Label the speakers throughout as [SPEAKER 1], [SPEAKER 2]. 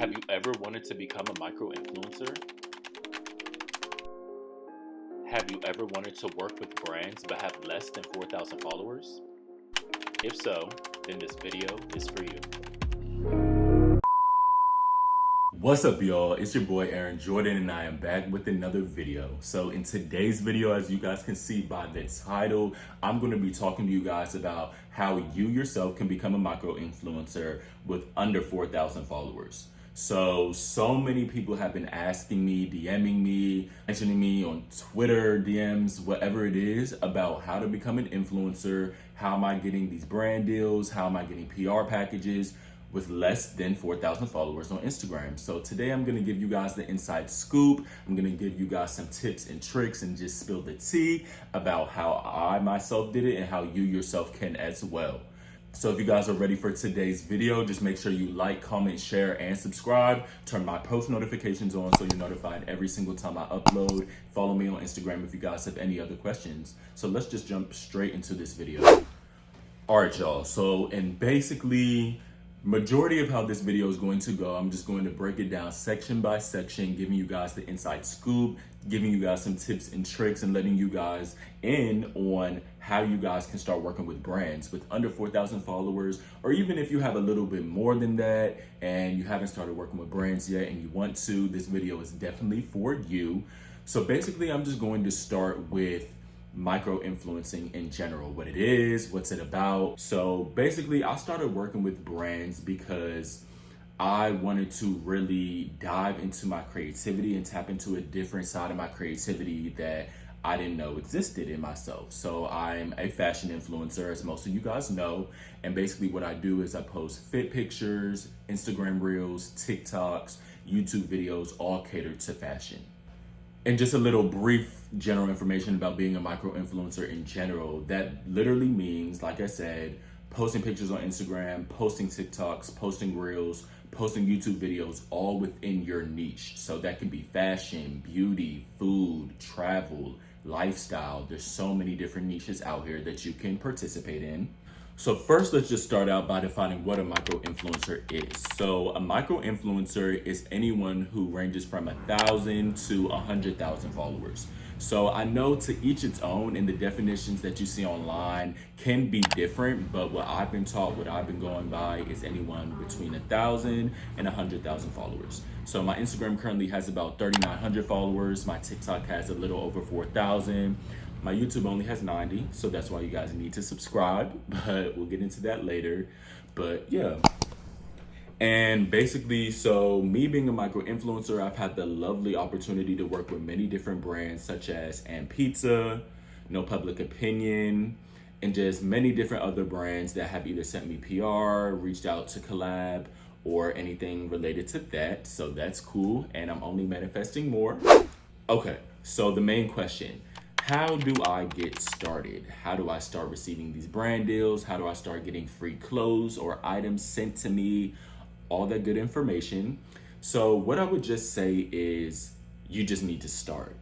[SPEAKER 1] Have you ever wanted to become a micro-influencer? Have you ever wanted to work with brands but have less than 4,000 followers? If so, then this video is for you.
[SPEAKER 2] What's up, y'all? It's your boy Aaron Jordan, and I am back with another video. So in today's video, as you guys can see by the title, I'm going to be talking to you guys about how you yourself can become a micro-influencer with under 4,000 followers. So many people have been asking me, DMing me, mentioning me on Twitter, DMs, whatever it is, about how to become an influencer. How am I getting these brand deals? How am I getting PR packages with less than 4,000 followers on Instagram? So today I'm gonna give you guys the inside scoop. I'm gonna give you guys some tips and tricks and just spill the tea about how I myself did it and how you yourself can as well. So if you guys are ready for today's video, just make sure you like, comment, share, and subscribe. Turn my post notifications on so you're notified every single time I upload. Follow me on Instagram if you guys have any other questions. So let's just jump straight into this video. All right, y'all. So, and basically, majority of how this video is going to go, I'm just going to break it down section by section, giving you guys the inside scoop, giving you guys some tips and tricks, and letting you guys in on how you guys can start working with brands with under 4,000 followers, or even if you have a little bit more than that and you haven't started working with brands yet and you want to, this video is definitely for you. So basically, I'm just going to start with micro-influencing in general, what it is, what's it about. So basically, I started working with brands because I wanted to really dive into my creativity and tap into a different side of my creativity that I didn't know existed in myself. So I'm a fashion influencer, as most of you guys know. And basically what I do is I post fit pictures, Instagram reels, TikToks, YouTube videos, all catered to fashion. And just a little brief general information about being a micro-influencer in general. That literally means, like I said, posting pictures on Instagram, posting TikToks, posting reels, posting YouTube videos, all within your niche. So that can be fashion, beauty, food, travel, lifestyle. There's so many different niches out here that you can participate in. So first, let's just start out by defining what a micro-influencer is. So a micro-influencer is anyone who ranges from 1,000 to 100,000 followers. So I know to each its own, and the definitions that you see online can be different, but what I've been taught, what I've been going by is anyone between 1,000 and 100,000 followers. So my Instagram currently has about 3,900 followers. My TikTok has a little over 4,000. My YouTube only has 90, so that's why you guys need to subscribe, but we'll get into that later. But yeah. And basically, so me being a micro-influencer, I've had the lovely opportunity to work with many different brands such as And Pizza, No Public Opinion, and just many different other brands that have either sent me PR, reached out to collab, or anything related to that. So that's cool, and I'm only manifesting more. Okay, so the main question. How do I get started? How do I start receiving these brand deals? How do I start getting free clothes or items sent to me? All that good information. So what I would just say is you just need to start,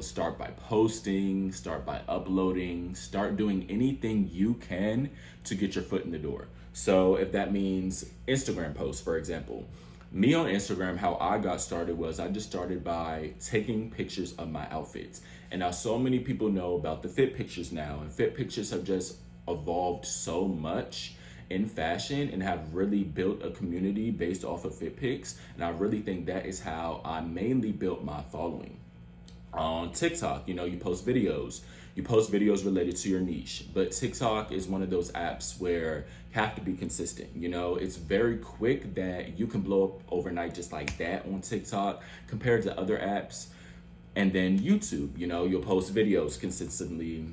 [SPEAKER 2] start by posting, start by uploading, start doing anything you can to get your foot in the door. So if that means Instagram posts, for example, me on Instagram, how I got started was I just started by taking pictures of my outfits. And now so many people know about the fit pictures now, and fit pictures have just evolved so much in fashion and have really built a community based off of fit pics. And I really think that is how I mainly built my following. On TikTok, you post videos. You post videos related to your niche, but TikTok is one of those apps where you have to be consistent. It's very quick that you can blow up overnight just like that on TikTok compared to other apps. And then YouTube, you'll post videos consistently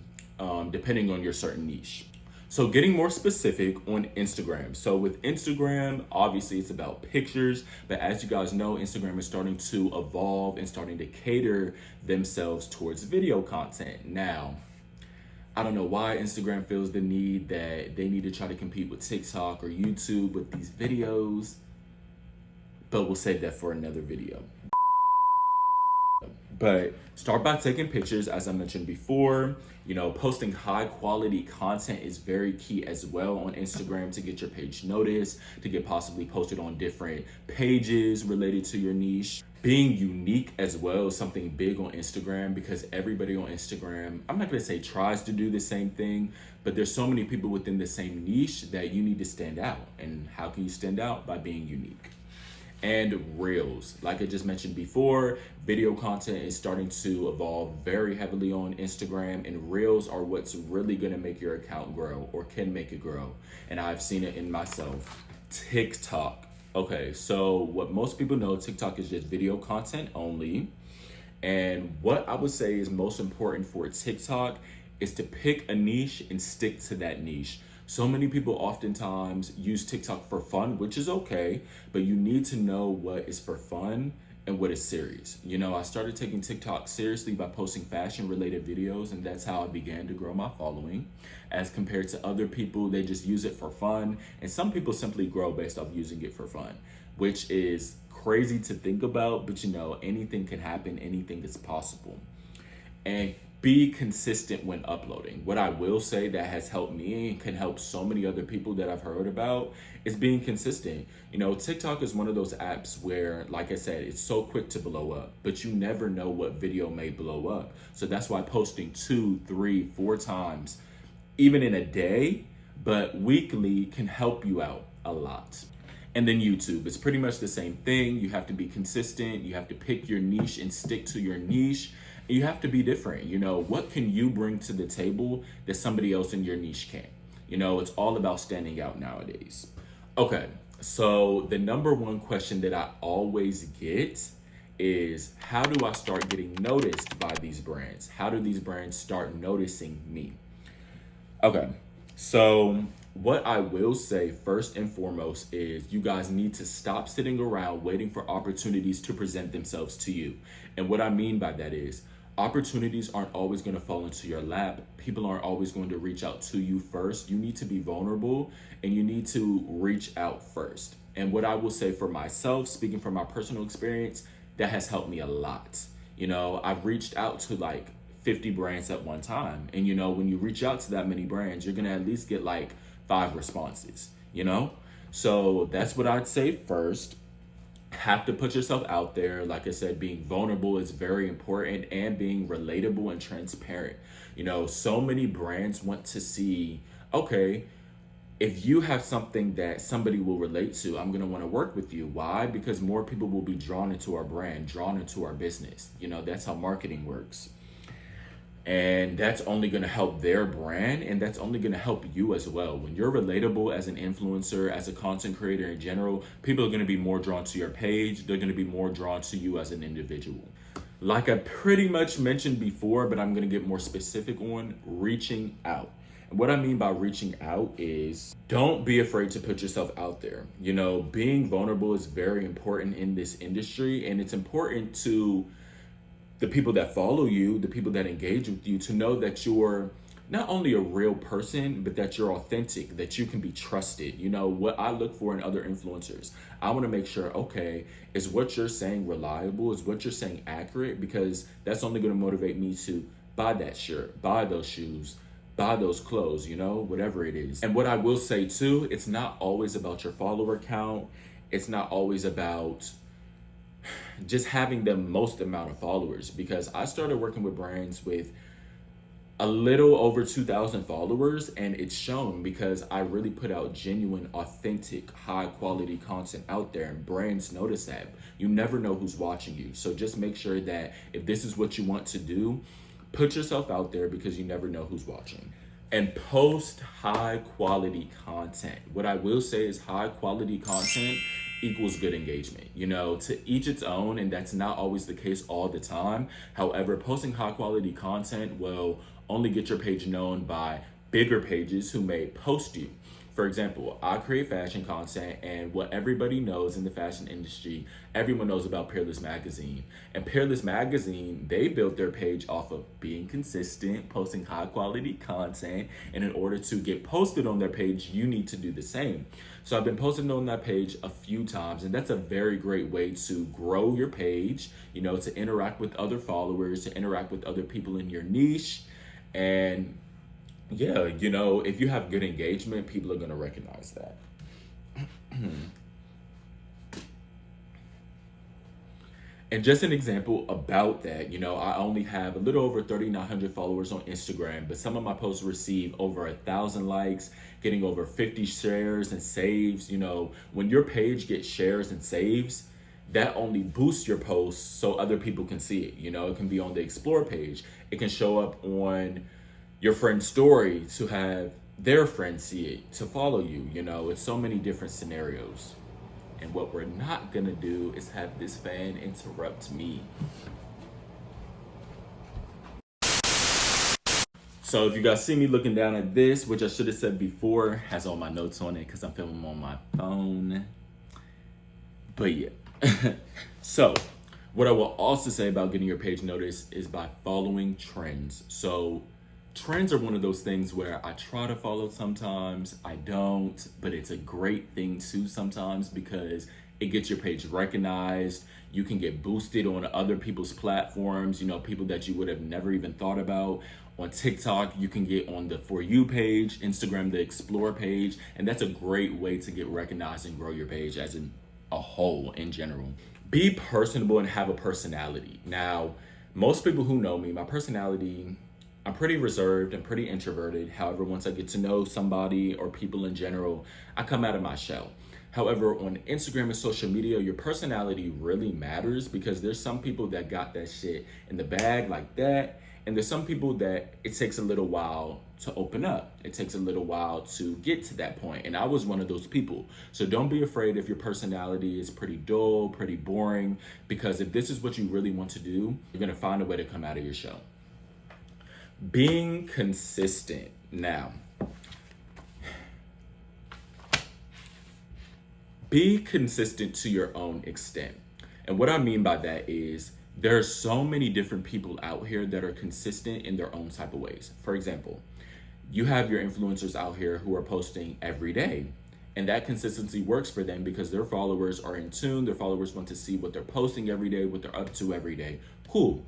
[SPEAKER 2] depending on your certain niche. So getting more specific on Instagram. So with Instagram, obviously it's about pictures, but as you guys know, Instagram is starting to evolve and starting to cater themselves towards video content. Now, I don't know why Instagram feels the need that they need to try to compete with TikTok or YouTube with these videos, but we'll save that for another video. But start by taking pictures, as I mentioned before. Posting high quality content is very key as well on Instagram to get your page noticed, to get possibly posted on different pages related to your niche. Being unique as well is something big on Instagram, because everybody on Instagram, I'm not going to say tries to do the same thing, but there's so many people within the same niche that you need to stand out. And how can you stand out? By being unique. And Reels, like I just mentioned before, video content is starting to evolve very heavily on Instagram, and Reels are what's really going to make your account grow, or can make it grow. And I've seen it in myself. TikTok. Okay, so what most people know, TikTok is just video content only. And what I would say is most important for TikTok is to pick a niche and stick to that niche. So many people oftentimes use TikTok for fun, which is okay, but you need to know what is for fun and what is serious. I started taking TikTok seriously by posting fashion related videos, and that's how I began to grow my following. As compared to other people, they just use it for fun, and some people simply grow based off using it for fun, which is crazy to think about, but anything can happen, anything is possible. And be consistent when uploading. What I will say that has helped me and can help so many other people that I've heard about is being consistent. TikTok is one of those apps where, like I said, it's so quick to blow up, but you never know what video may blow up. So that's why posting 2, 3, 4 times, even in a day, but weekly, can help you out a lot. And then YouTube, it's pretty much the same thing. You have to be consistent. You have to pick your niche and stick to your niche. You have to be different. What can you bring to the table that somebody else in your niche can't? It's all about standing out nowadays. Okay, so the number one question that I always get is, how do I start getting noticed by these brands? How do these brands start noticing me? Okay, so what I will say first and foremost is you guys need to stop sitting around waiting for opportunities to present themselves to you. And what I mean by that is, opportunities aren't always going to fall into your lap. People aren't always going to reach out to you first. You need to be vulnerable, and you need to reach out first. And what I will say for myself, speaking from my personal experience, that has helped me a lot. I've reached out to like 50 brands at one time. And when you reach out to that many brands, you're going to at least get like 5 responses, So that's what I'd say first. Have to put yourself out there. Like I said, being vulnerable is very important, and being relatable and transparent. So many brands want to see, okay, if you have something that somebody will relate to, I'm going to want to work with you. Why? Because more people will be drawn into our brand, drawn into our business. That's how marketing works. And that's only going to help their brand, and that's only going to help you as well. When you're relatable as an influencer, as a content creator in general, people are going to be more drawn to your page. They're going to be more drawn to you as an individual. Like I pretty much mentioned before, but I'm going to get more specific on reaching out. And what I mean by reaching out is, don't be afraid to put yourself out there. Being vulnerable is very important in this industry, and it's important to the people that follow you, the people that engage with you, to know that you're not only a real person, but that you're authentic, that you can be trusted. What I look for in other influencers, I want to make sure, okay, is what you're saying reliable? Is what you're saying accurate? Because that's only going to motivate me to buy that shirt, buy those shoes, buy those clothes, whatever it is. And what I will say too, it's not always about your follower count. It's not always about just having the most amount of followers, because I started working with brands with a little over 2,000 followers, and it's shown because I really put out genuine, authentic, high quality content out there, and brands notice that. You never know who's watching you. So just make sure that if this is what you want to do, put yourself out there, because you never know who's watching. And post high quality content. What I will say is, high quality content equals good engagement. To each its own, and that's not always the case all the time. However, posting high quality content will only get your page known by bigger pages who may post you. For example, I create fashion content, and what everybody knows in the fashion industry, everyone knows about Peerless Magazine. And Peerless Magazine, they built their page off of being consistent, posting high quality content. And in order to get posted on their page, you need to do the same. So I've been posting on that page a few times, and that's a very great way to grow your page, you know, to interact with other followers, to interact with other people in your niche. And yeah, you know, if you have good engagement, people are going to recognize that. And just an example about that, you know, I only have a little over 3,900 followers on Instagram, but some of my posts receive over 1,000 likes, getting over 50 shares and saves. You know, when your page gets shares and saves, that only boosts your posts so other people can see it. You know, it can be on the explore page. It can show up on your friend's story to have their friends see it, to follow you. You know, it's so many different scenarios. And what we're not gonna do is have this fan interrupt me. So if you guys see me looking down at this, which I should have said before, has all my notes on it because I'm filming on my phone. But yeah. So what I will also say about getting your page noticed is by following trends. So trends are one of those things where I try to follow sometimes, I don't, but it's a great thing too sometimes because it gets your page recognized. You can get boosted on other people's platforms, you know, people that you would have never even thought about. On TikTok, you can get on the For You page, Instagram, the Explore page, and that's a great way to get recognized and grow your page as in a whole in general. Be personable and have a personality. Now, most people who know me, my personality, I'm pretty reserved and pretty introverted. However, once I get to know somebody or people in general, I come out of my shell. However, on Instagram and social media, your personality really matters because there's some people that got that shit in the bag like that. And there's some people that it takes a little while to open up. It takes a little while to get to that point. And I was one of those people. So don't be afraid if your personality is pretty dull, pretty boring, because if this is what you really want to do, you're gonna find a way to come out of your shell. Being consistent. Now, be consistent to your own extent. And what I mean by that is there are so many different people out here that are consistent in their own type of ways. For example, you have your influencers out here who are posting every day. And that consistency works for them because their followers are in tune. Their followers want to see what they're posting every day, what they're up to every day. Cool.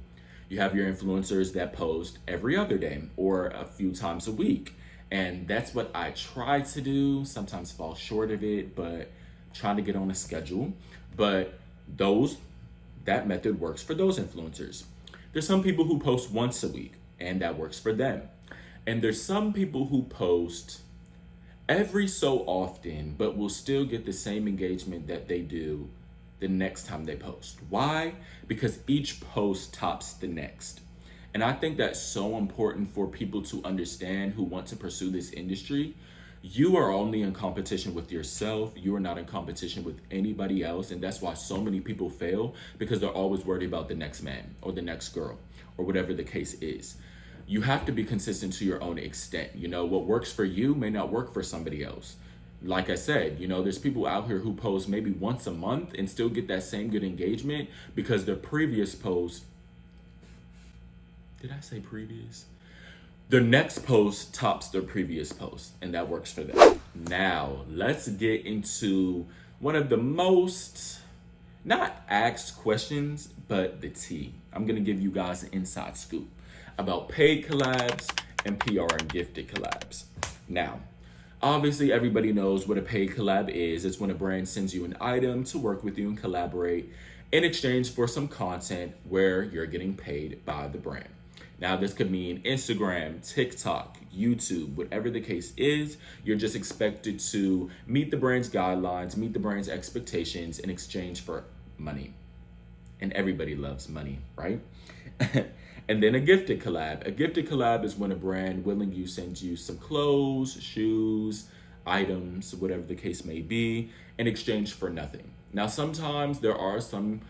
[SPEAKER 2] You have your influencers that post every other day or a few times a week. And that's what I try to do, sometimes fall short of it, but trying to get on a schedule. But that method works for those influencers. There's some people who post once a week and that works for them. And there's some people who post every so often, but will still get the same engagement that they do the next time they post. Why? Because each post tops the next. And I think that's so important for people to understand who want to pursue this industry. You are only in competition with yourself. You are not in competition with anybody else. And that's why so many people fail, because they're always worried about the next man or the next girl or whatever the case is. You have to be consistent to your own extent. You know, what works for you may not work for somebody else. Like I said, you know, there's people out here who post maybe once a month and still get that same good engagement because their previous post, did I say previous? Their next post tops their previous post, and that works for them. Now, let's get into one of the most, not asked questions, but the tea. I'm gonna give you guys an inside scoop about paid collabs and PR and gifted collabs. Now, obviously, everybody knows what a paid collab is. It's when a brand sends you an item to work with you and collaborate in exchange for some content where you're getting paid by the brand. Now, this could mean Instagram, TikTok, YouTube, whatever the case is. You're just expected to meet the brand's guidelines, meet the brand's expectations in exchange for money. And everybody loves money, right? And then a gifted collab. A gifted collab is when a brand willingly sends you some clothes, shoes, items, whatever the case may be, in exchange for nothing. Now, sometimes there are some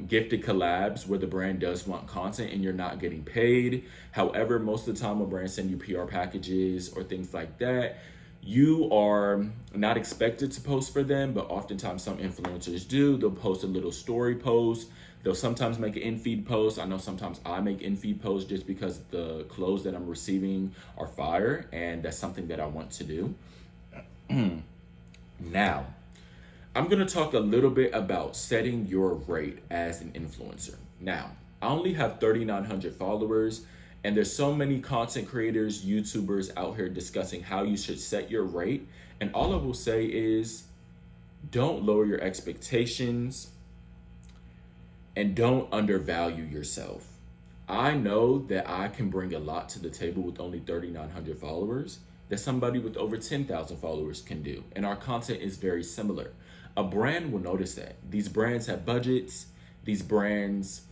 [SPEAKER 2] gifted collabs where the brand does want content and you're not getting paid. However, most of the time when brands send you PR packages or things like that, You are not expected to post for them, but oftentimes some influencers do. They'll post a little story post. They'll sometimes make an in-feed post. I know sometimes I make in-feed posts just because the clothes that I'm receiving are fire, and that's something that I want to do. Now, I'm going to talk a little bit about setting your rate as an influencer. Now, I only have 3,900 followers, and there's so many content creators, YouTubers out here discussing how you should set your rate. And all I will say is don't lower your expectations and don't undervalue yourself. I know that I can bring a lot to the table with only 3,900 followers that somebody with over 10,000 followers can do. And our content is very similar. A brand will notice that. These brands have budgets. These brands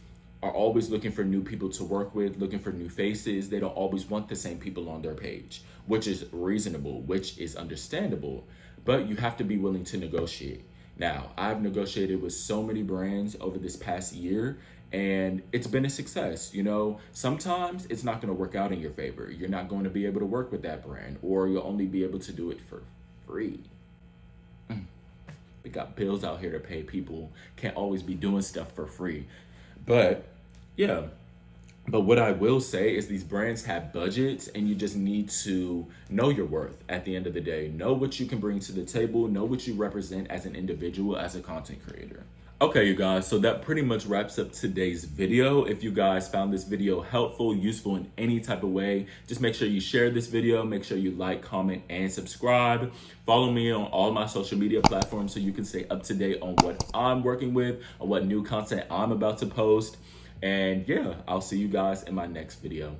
[SPEAKER 2] are always looking for new people to work with, looking for new faces. They don't always want the same people on their page, which is reasonable, which is understandable, but you have to be willing to negotiate. Now, I've negotiated with so many brands over this past year, and it's been a success. You know, sometimes it's not going to work out in your favor. You're not going to be able to work with that brand, or you'll only be able to do it for free. We got bills out here to pay. People can't always be doing stuff for free. But yeah, but what I will say is these brands have budgets, and you just need to know your worth at the end of the day. Know what you can bring to the table. Know what you represent as an individual, as a content creator. Okay, you guys, so that pretty much wraps up today's video. If you guys found this video helpful, useful in any type of way, just make sure you share this video. Make sure you like, comment, and subscribe. Follow me on all my social media platforms so you can stay up to date on what I'm working with, on what new content I'm about to post. And yeah, I'll see you guys in my next video.